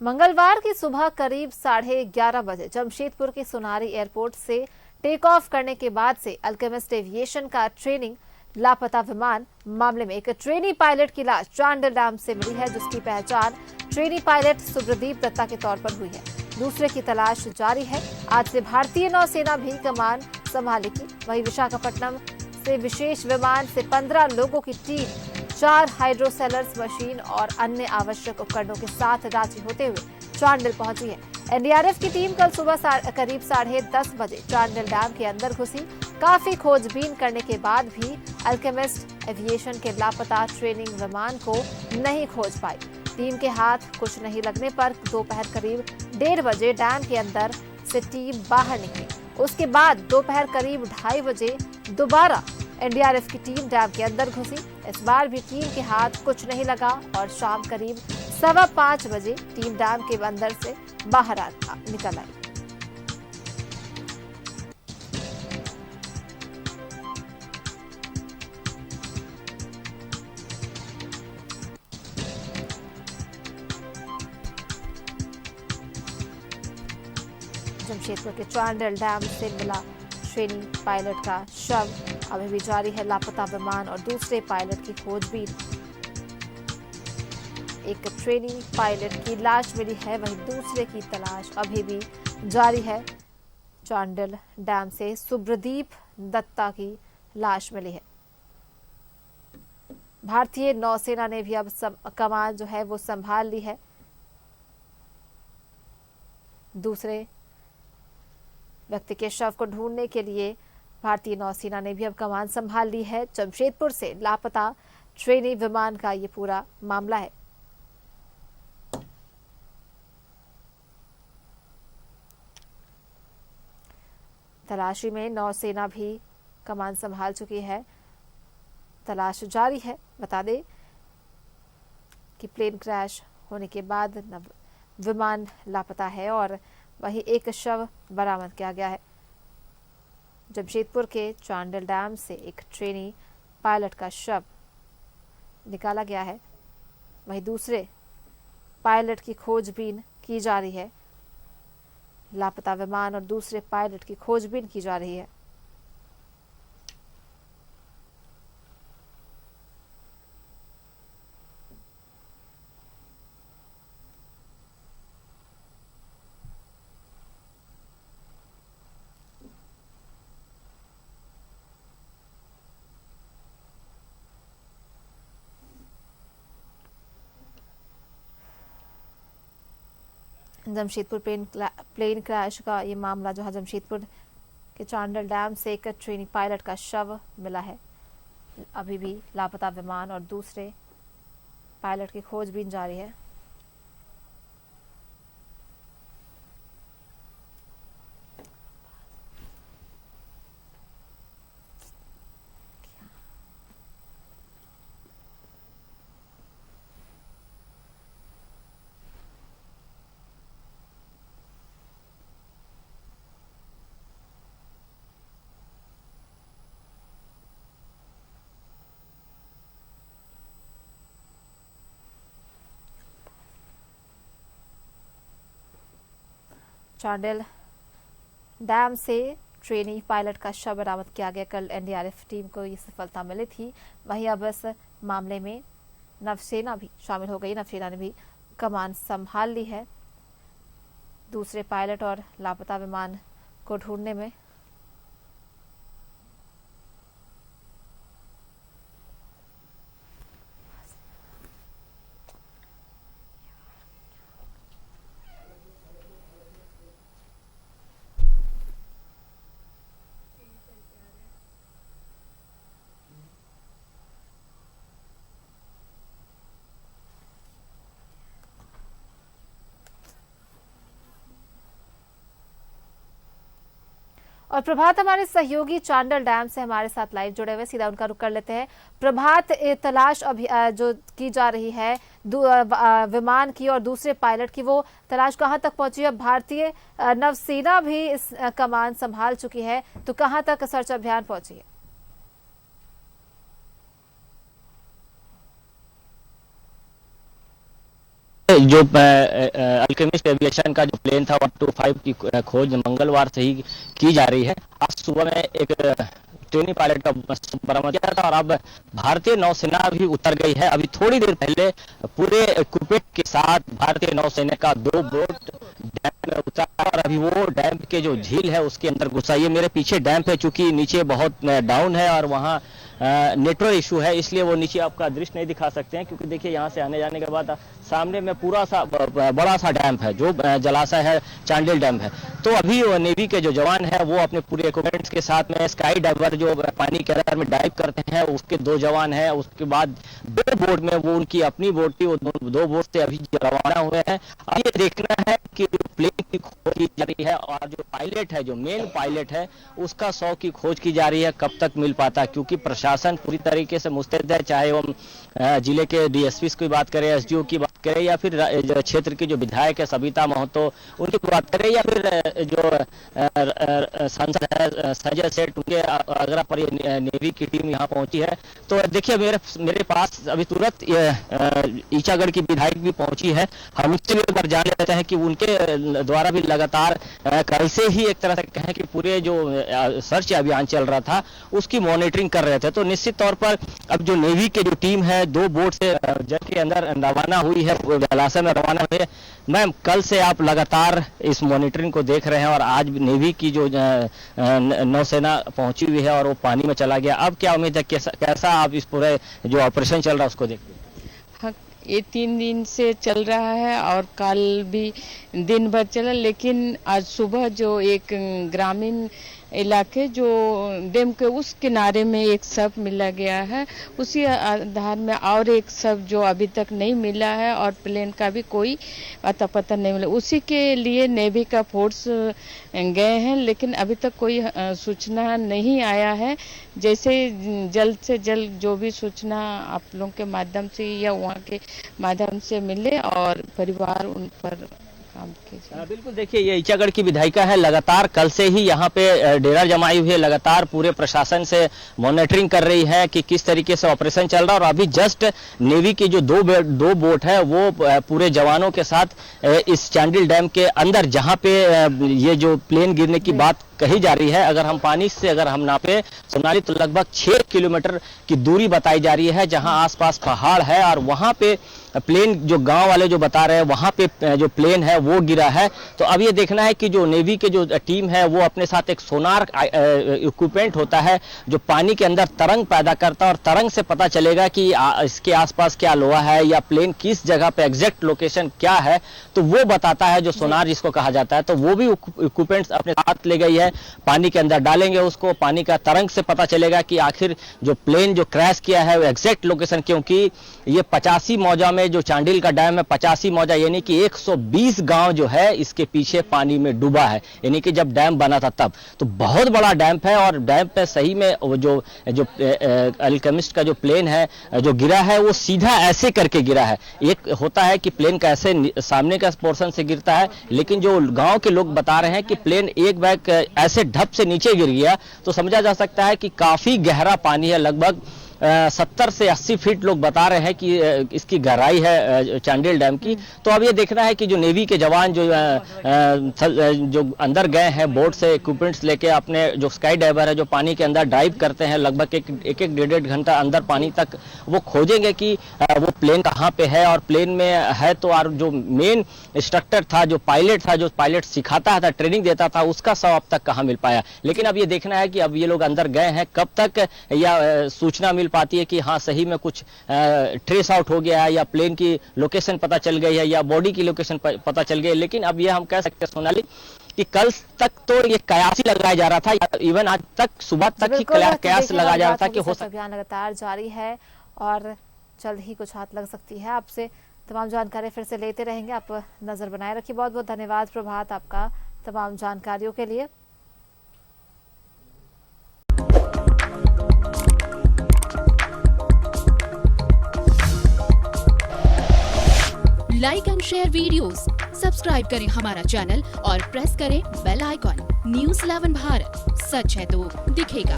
मंगलवार की सुबह करीब 11:30 बजे जमशेदपुर के सोनारी एयरपोर्ट से टेक ऑफ करने के बाद से अल्केमिस्ट एविएशन का ट्रेनिंग लापता विमान मामले में एक ट्रेनी पायलट की लाश चांडिल डैम से मिली है, जिसकी पहचान ट्रेनी पायलट सुब्रदीप दत्ता के तौर पर हुई है। दूसरे की तलाश जारी है। आज से भारतीय नौसेना भी कमान संभालेगी। वहीं विशाखापट्टनम से विशेष विमान से 15 लोगों की टीम 4 हाइड्रोसेलर्स मशीन और अन्य आवश्यक उपकरणों के साथ रांची होते हुए चांडिल पहुंची है। एनडीआरएफ की टीम कल सुबह करीब 10:30 बजे चांडिल डैम के अंदर घुसी। काफी खोजबीन करने के बाद भी अल्केमिस्ट एविएशन के लापता ट्रेनिंग विमान को नहीं खोज पाई। टीम के हाथ कुछ नहीं लगने पर दोपहर करीब 1:30 बजे डैम के अंदर से टीम बाहर निकली। उसके बाद दोपहर करीब 2:30 बजे दोबारा एनडीआरएफ की टीम डैम के अंदर घुसी। इस बार भी टीम के हाथ कुछ नहीं लगा और शाम करीब 5:15 बजे टीम डैम के अंदर से बाहर निकल आई। जमशेदपुर के चांडिल डैम से मिला ट्रेनी पायलट का शव। अभी भी जारी है लापता विमान और दूसरे पायलट की खोजबीन। एक ट्रेनी पायलट की लाश मिली है, वहीं दूसरे की तलाश अभी भी जारी है। चांडिल डैम से सुब्रदीप दत्ता की लाश मिली है। भारतीय नौसेना ने भी अब कमान जो है वो संभाल ली है। दूसरे व्यक्ति के शव को ढूंढने के लिए भारतीय नौसेना ने भी अब कमान संभाल ली है। जमशेदपुर से लापता ट्रेनी विमान का ये पूरा मामला है। तलाशी में नौसेना भी कमान संभाल चुकी है। तलाश जारी है। बता दें कि प्लेन क्रैश होने के बाद विमान लापता है और वहीं एक शव बरामद किया गया है। जमशेदपुर के चांडिल डैम से एक ट्रेनी पायलट का शव निकाला गया है। वहीं दूसरे पायलट की खोजबीन की जा रही है। लापता विमान और दूसरे पायलट की खोजबीन की जा रही है। जमशेदपुर प्लेन क्रैश का ये मामला जो है, जमशेदपुर के चांडिल डैम से एक ट्रेनी पायलट का शव मिला है। अभी भी लापता विमान और दूसरे पायलट की खोजबीन जारी है। चांडिल डैम से ट्रेनी पायलट का शव बरामद किया गया। कल एनडीआरएफ टीम को ये सफलता मिली थी। वहीं अब इस मामले में नौसेना भी शामिल हो गई। नौसेना ने भी कमान संभाल ली है दूसरे पायलट और लापता विमान को ढूंढने में। और प्रभात हमारे सहयोगी चांडिल डैम से हमारे साथ लाइव जुड़े हुए, सीधा उनका रुख कर लेते हैं। प्रभात, तलाश अभी जो की जा रही है विमान की और दूसरे पायलट की, वो तलाश कहां तक पहुंची है? भारतीय नौसेना भी इस कमान संभाल चुकी है, तो कहां तक सर्च अभियान पहुंची है? जो अल्केमिस्ट एविएशन का जो प्लेन था 125 की खोज मंगलवार से ही की जा रही है। आज सुबह में एक ट्रेनी पायलट का बरामद किया था और अब भारतीय नौसेना भी उतर गई है। अभी थोड़ी देर पहले पूरे इक्विपमेंट के साथ भारतीय नौसेना का 2 बोट डैम में उतरा और अभी वो डैम के जो झील है उसके अंदर घुसा। ये मेरे पीछे डैम है, चूंकि नीचे बहुत डाउन है और वहाँ नेटवर्क इशू है, इसलिए वो नीचे आपका दृश्य नहीं दिखा सकते हैं। क्योंकि देखिए यहाँ से आने जाने के बाद सामने में पूरा सा बड़ा सा डैम है जो जलाशय है, चांडिल डैम है। तो अभी नेवी के जो जवान है वो अपने पूरे इक्विपमेंट्स के साथ में स्काई डाइवर जो पानी के अंदर में डाइव करते हैं उसके 2 जवान हैं। उसके बाद 2 बोट में वो उनकी अपनी बोट थी, वो 2 बोट से अभी रवाना हुए हैं। अब ये देखना है कि प्लेन की खोज की जा रही है और जो पायलट है, जो मेन पायलट है, उसका 100 की खोज की जा रही है। कब तक मिल पाता है, क्योंकि प्रशासन पूरी तरीके से मुस्तैद है, चाहे वो जिले के डीएसपी की बात करें, एसडीओ की बात करें, या फिर क्षेत्र की जो विधायक है सविता महतो उनकी बात करें, या फिर जो सांसद है संजय सेठ, उनके आगरा पर नेवी की टीम यहाँ पहुंची है। तो देखिए मेरे पास अभी तुरंत ईचागढ़ की विधायक भी पहुंची है। हम उससे भी एक बार जान लेते हैं कि उनके द्वारा भी लगातार कल से ही एक तरह से कहें कि पूरे जो सर्च अभियान चल रहा था उसकी मॉनिटरिंग कर रहे थे। तो निश्चित तौर पर अब जो नेवी की जो टीम है 2 बोट से जल के अंदर रवाना हुई है, जलाशय में रवाना हुई है। मैम, कल से आप लगातार इस मॉनिटरिंग को देख रहे हैं और आज नेवी की जो नौसेना पहुंची हुई है और वो पानी में चला गया। अब क्या उम्मीद है, कैसा आप इस पूरे जो ऑपरेशन चल रहा है उसको देखते हैं? हाँ, ये 3 दिन से चल रहा है और कल भी दिन भर चला, लेकिन आज सुबह जो एक ग्रामीण इलाके जो डैम के उस किनारे में एक शव मिला गया है, उसी आधार में और एक शव जो अभी तक नहीं मिला है और प्लेन का भी कोई अता पता नहीं मिला। उसी के लिए नेवी का फोर्स गए हैं, लेकिन अभी तक कोई सूचना नहीं आया है। जैसे जल्द से जल्द जो भी सूचना आप लोगों के माध्यम से या वहाँ के माध्यम से मिले और परिवार उन पर बिल्कुल, देखिए ये ईचागढ़ की विधायिका है, लगातार कल से ही यहाँ पे डेरा जमाई हुई है, लगातार पूरे प्रशासन से मॉनिटरिंग कर रही है कि किस तरीके से ऑपरेशन चल रहा है। और अभी जस्ट नेवी की जो 2 बोट है वो पूरे जवानों के साथ इस चांडिल डैम के अंदर, जहाँ पे ये जो प्लेन गिरने की बात कही जा रही है, अगर हम पानी से अगर हम नापे सोनाली तो लगभग 6 किलोमीटर की दूरी बताई जा रही है, जहां आसपास पहाड़ है और वहां पे प्लेन जो गांव वाले जो बता रहे हैं वहां पे जो प्लेन है वो गिरा है। तो अब ये देखना है कि जो नेवी के जो टीम है वो अपने साथ एक सोनार इक्विपमेंट होता है जो पानी के अंदर तरंग पैदा करता है और तरंग से पता चलेगा कि इसके आसपास क्या लोहा है या प्लेन किस जगह पे एग्जैक्ट लोकेशन क्या है, तो वो बताता है, जो सोनार जिसको कहा जाता है। तो वो भी इक्विपमेंट्स अपने साथ ले गई है, पानी के अंदर डालेंगे उसको, पानी का तरंग से पता चलेगा कि आखिर जो प्लेन जो क्रैश किया है वो एग्जैक्ट लोकेशन, क्योंकि ये 85 मौजा में जो चांडिल का डैम है, 85 मौजा यानी कि 120 गांव जो है इसके पीछे पानी में डूबा है, यानी कि जब डैम बना था तब। तो बहुत बड़ा डैम है और डैम पे सही में वो जो अल्केमिस्ट का जो प्लेन है जो गिरा है वो सीधा ऐसे करके गिरा है। एक होता है कि प्लेन का ऐसे सामने का पोर्शन से गिरता है, लेकिन जो गांव के लोग बता रहे हैं कि प्लेन एक बैग ऐसे ढप से नीचे गिर गया, तो समझा जा सकता है कि काफी गहरा पानी है, लगभग 70 से 80 फीट लोग बता रहे हैं कि इसकी गहराई है चांडिल डैम की। तो अब ये देखना है कि जो नेवी के जवान जो अंदर गए हैं बोट से इक्विपमेंट्स लेके, अपने जो स्काई डाइवर है जो पानी के अंदर डाइव करते हैं, लगभग एक 1.5 घंटा अंदर पानी तक वो खोजेंगे कि वो प्लेन कहाँ पे है और प्लेन में है तो, और जो मेन इंस्ट्रक्टर था, जो पायलट था, जो पायलट सिखाता था, ट्रेनिंग देता था, उसका शव अब तक कहाँ मिल पाया। लेकिन अब ये देखना है कि अब ये लोग अंदर गए हैं, कब तक या सूचना मिल पाती है कि हाँ सही में कुछ ट्रेस आउट हो गया है या प्लेन की लोकेशन पता चल गई है या बॉडी की लोकेशन पता चल गई है। लेकिन अब ये हम कह सकते हैं सोनाली कि कल तक तो ये कयास ही लगाया जा रहा था, इवन आज तक सुबह तक ही कयास लगाया जा रहा था कि हो सकता। अभियान लगातार जारी है और जल्द ही कुछ हाथ लग सकती है। आपसे तमाम जानकारी फिर से लेते रहेंगे, आप नजर बनाए रखिए। बहुत बहुत धन्यवाद प्रभात आपका तमाम जानकारियों के लिए। Like and share videos, subscribe करें हमारा चैनल और प्रेस करें बेल आइकॉन। न्यूज़ 11 भारत, सच है तो दिखेगा।